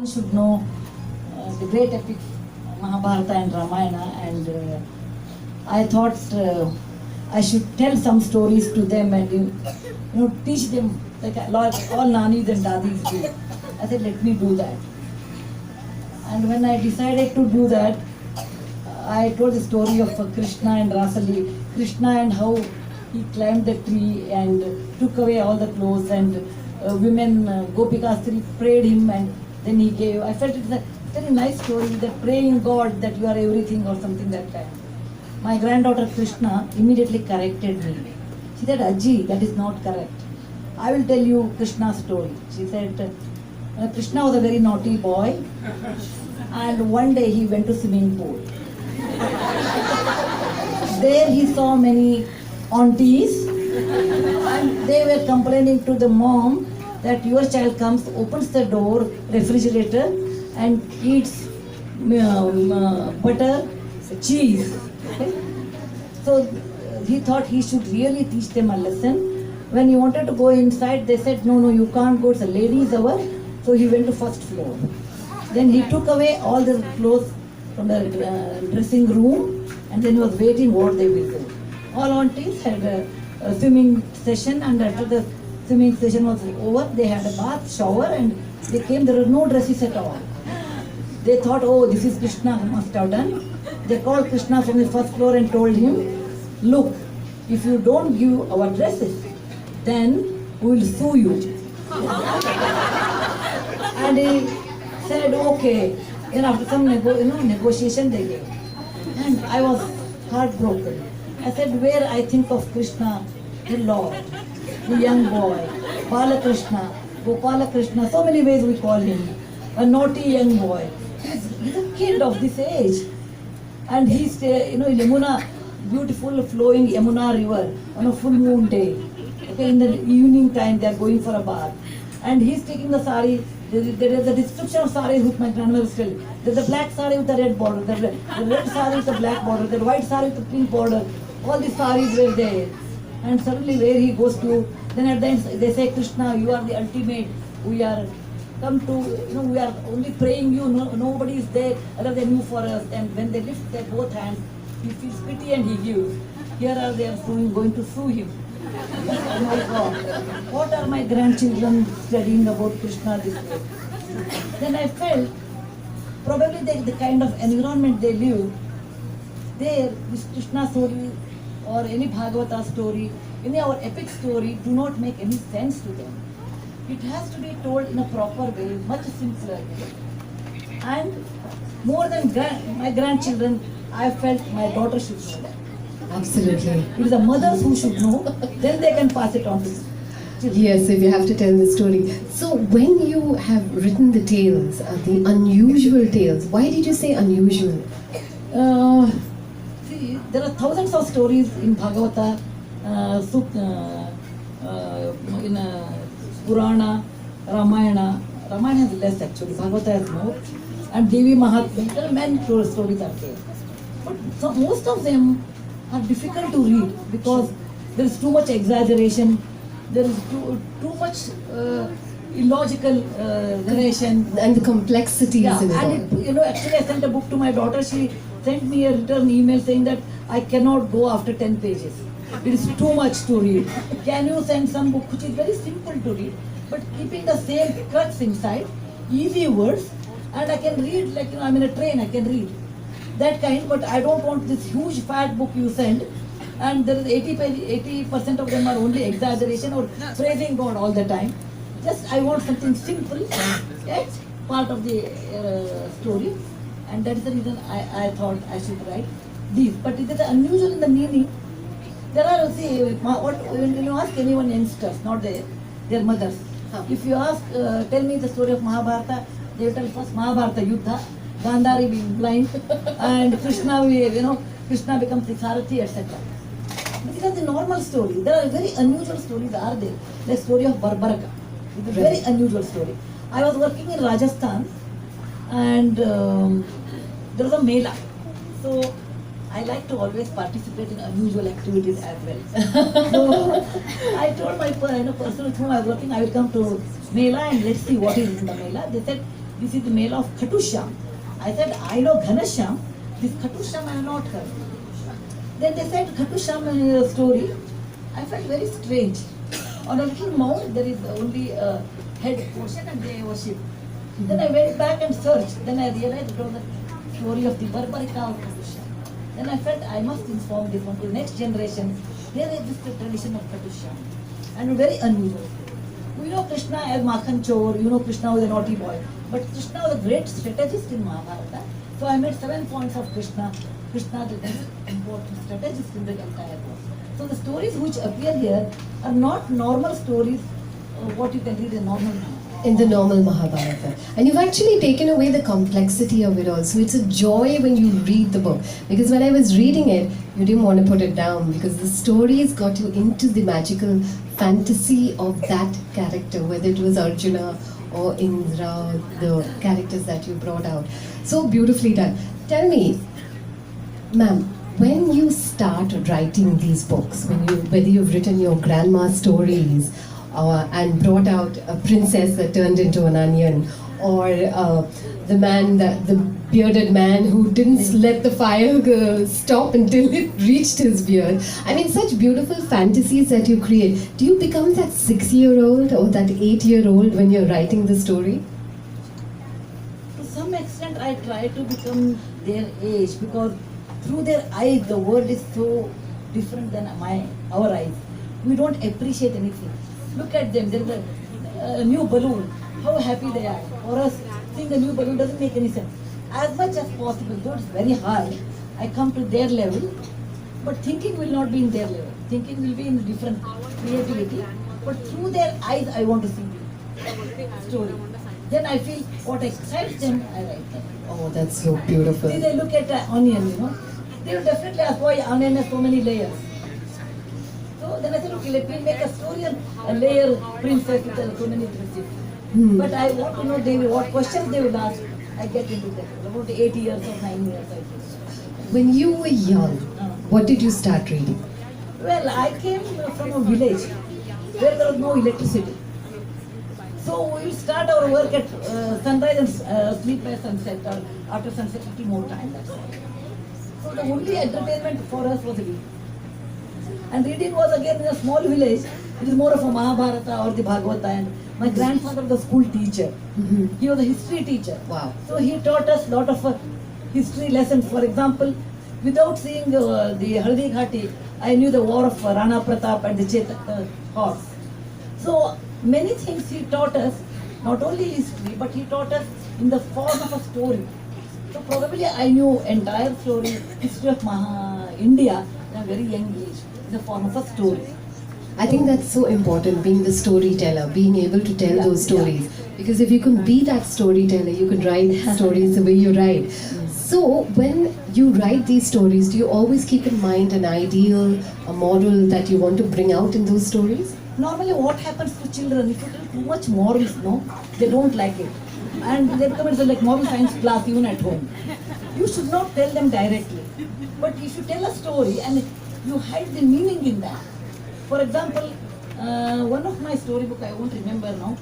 should know the great epic Mahabharata and Ramayana, and I thought I should tell some stories to them and teach them like all nanis and dadis do. I said, let me do that. And when I decided to do that, I told the story of Krishna and Rasali. Krishna and how he climbed the tree and took away all the clothes, and women, Gopikastri prayed him, and then he gave. I felt it's a very nice story, that praying God that you are everything or something that kind. My granddaughter Krishna immediately corrected me. She said, Ajji, that is not correct. I will tell you Krishna's story. She said, Krishna was a very naughty boy, and one day he went to swimming pool. There he saw many aunties, and they were complaining to the mom that your child comes, opens the door, refrigerator, and eats butter, cheese. Okay? So he thought he should really teach them a lesson. When he wanted to go inside, they said, no, you can't go, it's a ladies' hour. So he went to first floor. Then he took away all the clothes from the dressing room, and then he was waiting what they will do. All aunties had a swimming session, and after the swimming session was over, they had a bath, shower, and they came. There were no dresses at all. They thought, oh, this is Krishna who must have done. They called Krishna from the first floor and told him, look, if you don't give our dresses, then we will sue you. And he said, okay. Then after some negotiation they gave. And I was heartbroken. I said, where I think of Krishna, the Lord, the young boy, Balakrishna, Gopala Krishna, so many ways we call him, a naughty young boy. He's a kid of this age. And he's, Yamuna, beautiful flowing Yamuna river on a full moon day. Okay, in the evening time they are going for a bath. And he's taking the sari. There is a description of saris which my grandmother is telling. There's a black sari with a red border, the red sari with a black border, the white sari with a pink border. All these saris were there. And suddenly where he goes to, then at the end they say, Krishna, you are the ultimate. We are come to, we are only praying you, nobody is there other than you for us. And when they lift their both hands, he feels pity and he gives. Here are they are going to sue him. Oh my God, what are my grandchildren studying about Krishna this way? Then I felt, probably the kind of environment they live, there, this Krishna story or any Bhagavata story, any our epic story do not make any sense to them. It has to be told in a proper way, much simpler way. And more than my grandchildren, I felt my daughter should know that. Absolutely. It is the mothers who should know, then they can pass it on to children. Yes, if you have to tell the story. So when you have written the tales, the unusual tales, why did you say unusual? See, there are thousands of stories in Bhagavata, in Purana, Ramayana. Ramayana is less actually, Bhagavata is more. And Devi Mahatmya, many stories are there. But so most of them are difficult to read because there is too much exaggeration, there is too much illogical narration. And the complexities in it all. And actually I sent a book to my daughter. She sent me a return email saying that I cannot go after 10 pages. It is too much to read. Can you send some book which is very simple to read, but keeping the same crux inside, easy words, and I can read like, I'm in a train, I can read. That kind, but I don't want this huge fat book you send, and there is 80% of them are only exaggeration or praising God all the time. Just I want something simple, yet part of the story, and that is the reason I thought I should write these. But it is unusual in the meaning. There are, when you ask anyone youngsters, not their mothers, if you ask, tell me the story of Mahabharata, they will tell first Mahabharata Yuddha, Gandhari being blind, and Krishna, Krishna becomes the Sarathi, etc. But these are the normal stories. There are very unusual stories are there. The story of Barbaraka. It's a very unusual story. I was working in Rajasthan, and there was a Mela. So I like to always participate in unusual activities as well. So I told my person with whom I was working, I will come to Mela and let's see what is in the Mela. They said, this is the male of Khatusham. I said, I know Ghanashyam, this Khatusham I have not heard. Then they said Khatusham story. I felt very strange. On a little mount there is only a head portion and they worship. Then I went back and searched. Then I realized it was the story of the Barbarika of Khatusham. Then I felt I must inform this one to the next generation. There is this tradition of Khatusham and very unusual. We know Krishna as Makhan Chor, you know Krishna was a naughty boy. But Krishna was a great strategist in Mahabharata. So I made 7 points of Krishna. Krishna the most important strategist in the entire world. So the stories which appear here are not normal stories, what you can read in normal Mahabharata. In the normal Mahabharata. And you've actually taken away the complexity of it all. So it's a joy when you read the book. Because when I was reading it, you didn't want to put it down because the stories got you into the magical fantasy of that character, whether it was Arjuna or Indra, the characters that you brought out. So beautifully done. Tell me, ma'am, when you start writing these books, whether you've written your grandma's stories and brought out a princess that turned into an onion, or the bearded man who didn't let the fire stop until it reached his beard. I mean, such beautiful fantasies that you create. Do you become that 6-year-old or that 8-year-old when you're writing the story? To some extent, I try to become their age because through their eyes, the world is so different than our eyes. We don't appreciate anything. Look at them. There's a new balloon. How happy they are. For us, seeing a new balloon doesn't make any sense. As much as possible, though it's very hard, I come to their level, but thinking will not be in their level. Thinking will be in different creativity, but through their eyes, I want to see the story. Then I feel what excites them, I write them. Oh, that's so beautiful. See, they look at an onion, they will definitely ask why onion has so many layers. So then I said, okay, let me make a story on a layer princess with so many dresses. But I want to know what questions they will ask. I get into that. About 8 years or 9 years, I think. When you were young, what did you start reading? Well, I came from a village where there was no electricity. So we will start our work at sunrise and sleep by sunset, or after sunset, a little more time. That's all. So the only entertainment for us was reading. And reading was again in a small village. It is more of a Mahabharata or the Bhagavata. And my grandfather was a school teacher. He was a history teacher. Wow. So he taught us a lot of history lessons. For example, without seeing the Haldi Ghati, I knew the war of Rana Pratap and the Chetak horse. So many things he taught us, not only history, but he taught us in the form of a story. So probably I knew entire story, history of India at a very young age, in the form of a story. I think that's so important, being the storyteller, being able to tell those stories. Because if you can be that storyteller, you can write stories the way you write. So when you write these stories, do you always keep in mind an ideal, a model that you want to bring out in those stories? Normally what happens to children, if you tell too much morals, they don't like it. And they come into like moral science class even at home. You should not tell them directly. But if you tell a story and you hide the meaning in that. For example, one of my storybook, I won't remember now,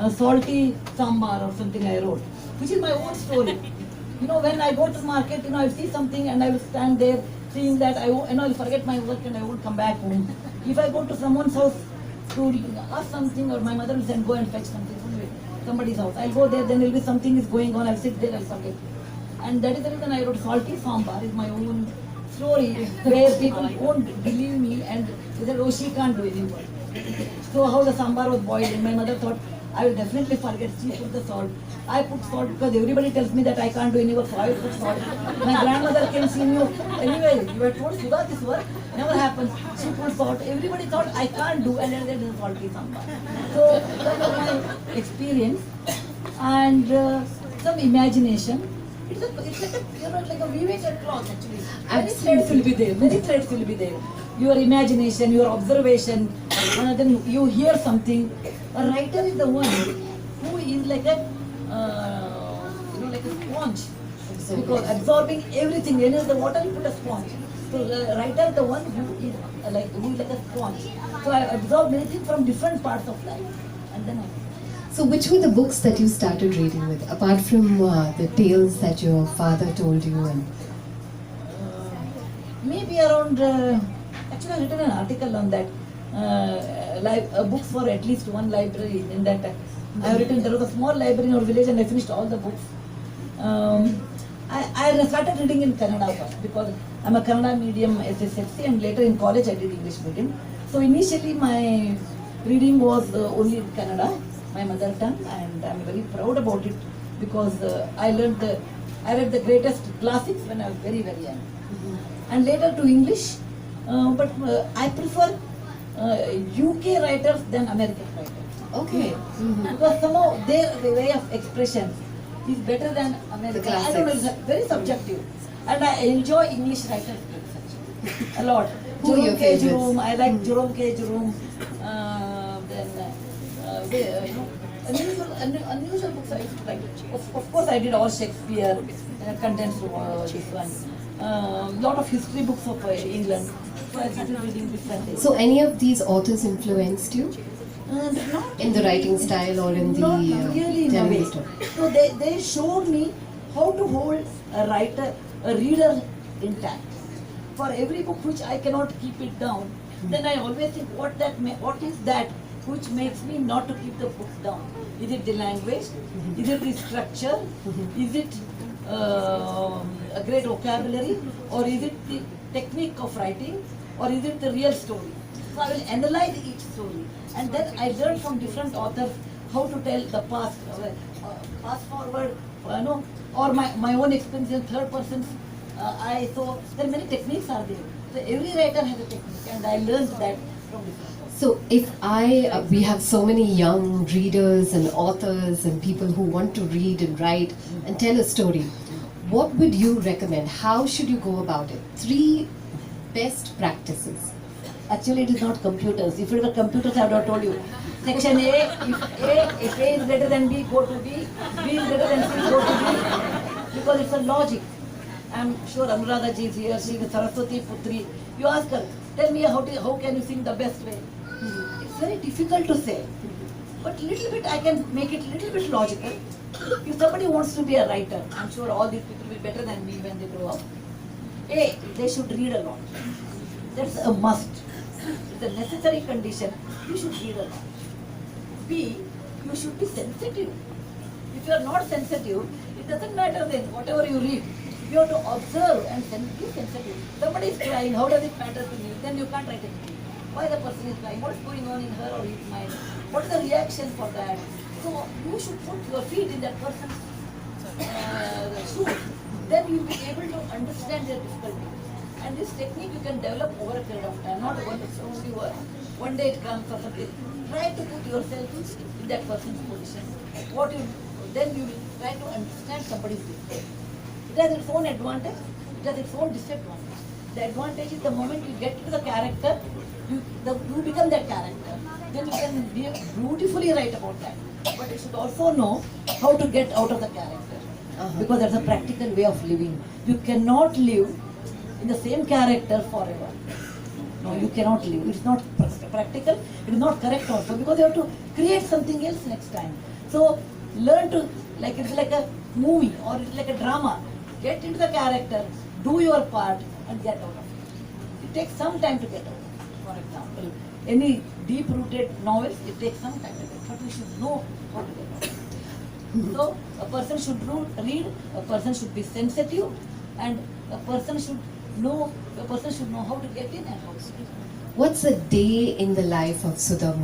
Salty Sambar or something I wrote, which is my own story. When I go to market, I see something and I will stand there seeing that, I will forget my work and I won't come back home. If I go to someone's house to ask something, or my mother will send, go and fetch something from somebody's house. I'll go there, then there will be something is going on, I'll sit there, I'll forget. And that is the reason I wrote Salty Sambar, is my own story, where people won't believe me and they said, oh, she can't do any work. So how the sambar was boiled, and my mother thought, I will definitely forget. She put the salt. I put salt because everybody tells me that I can't do any work, so I will put salt. My grandmother came see me. Anyway, you had told Sudha this work, never happens. She put salt. Everybody thought I can't do, and then there is a salty sambar. So that was my experience, and some imagination. It's like a weaving a cloth actually. Many threads will be there. Many threads will be there. Your imagination, your observation, then you hear something. A writer is the one who is like a like a sponge, because absorbing everything. When the water, you put a sponge. So the writer is the one who is like a sponge. So I absorb many things from different parts of life, and then I. So, which were the books that you started reading with, apart from the tales that your father told you? And Maybe around, actually I written an article on that, books for at least one library. In that I have written, there was a small library in our village and I finished all the books. I started reading in Kannada first because I'm a Kannada medium SSLC, and later in college I did English medium. So initially my reading was only in Kannada, my mother tongue, and I'm very proud about it because I read the greatest classics when I was very, very young. And later to English, but I prefer UK writers than American writers. okay. Because somehow their way of expression is better than American. I don't know, it's very subjective. And I enjoy English writers a lot. Who are your Jerome K. favorites? Jerome, I like Jerome K. Jerome. Unusual books I used to like. Of course, I did all Shakespeare, condensed this one. Lot of history books of England. So I started reading different things. So, any of these authors influenced you Not in the writing style or in the not really in a telling way. the story? So they showed me how to hold a reader intact. For every book which I cannot keep it down, then I always think what is that which makes me not to keep the book down? Is it the language? Is it the structure? Is it a great vocabulary? Or is it the technique of writing? Or is it the real story? So I will analyze each story, and then I learn from different authors how to tell the past, fast forward, or my own experience in third person. So there are many techniques are there. So every writer has a technique, and I learned that from different authors. So, if we have so many young readers and authors and people who want to read and write and tell a story, what would you recommend? How should you go about it? 3 best practices. Actually, it is not computers. If it were computers, I would have told you. Section A, if A is greater than B, go to B. B is greater than C, go to B. Because it's a logic. I'm sure Anuradha ji is here. She is Saraswati Putri. You ask her, tell me how can you sing the best way? It's very difficult to say. But little bit I can make it little bit logical. If somebody wants to be a writer, I'm sure all these people will be better than me when they grow up. A, they should read a lot. That's a must. It's a necessary condition. You should read a lot. B, you should be sensitive. If you are not sensitive, it doesn't matter then, whatever you read. You have to observe and be sensitive. Somebody is crying, how does it matter to me? Then you can't write anything. Why the person is crying? What's going on in her or his mind? What is the reaction for that? So you should put your feet in that person's shoes. Then you will be able to understand their difficulty. And this technique you can develop over a period of time, not one day it comes or something. Try to put yourself in that person's position. Then you will try to understand somebody's difficulty. It has its own advantage, it has its own disadvantage. The advantage is the moment you get to the character, you become that character. Then you can beautifully write about that. But you should also know how to get out of the character. Because that's a practical way of living. You cannot live in the same character forever. No, you cannot live. It's not practical, it is not correct also, because you have to create something else next time. So learn to, it's like a movie or it's like a drama. Get into the character, do your part and get out of it. It takes some time to get out. For example, any deep-rooted novels, it takes some time to get, but we should know how to get out. So a person should read, a person should be sensitive, and a person should know how to get in and how to get out. What's a day in the life of Sudha Murthy?